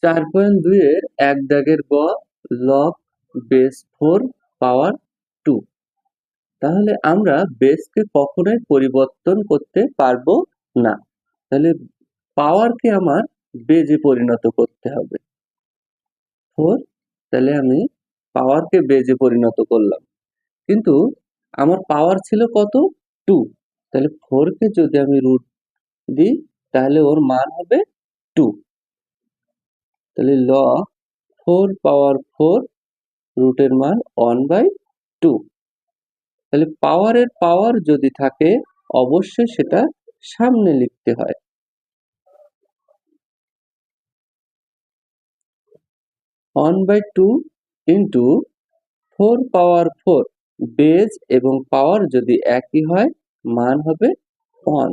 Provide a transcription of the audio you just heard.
4.2 এর এক দাগের গ লগ বেস 4 পাওয়ার 2। তাহলে আমরা বেসকে কখনোই পরিবর্তন করতে পারবো না। তাহলে পাওয়ারকে আমার বেজে পরিণত করতে হবে। 4, তাহলে আমি পাওয়ারকে বেজে পরিণত করলাম। কিন্তু আমার পাওয়ার ছিল কত? 2। তাহলে 4 কে যদি আমি রুট দিই তাহলে ওর মান হবে 2। তাহলে log 4 পাওয়ার 4 রুটের মান 1/2। তাহলে পাওয়ারের পাওয়ার যদি থাকে অবশ্যই সেটা সামনে লিখতে হয়। 1/2 ইন্টু 4 পাওয়ার 4, বেজ এবং পাওয়ার যদি একই হয় মান হবে 1।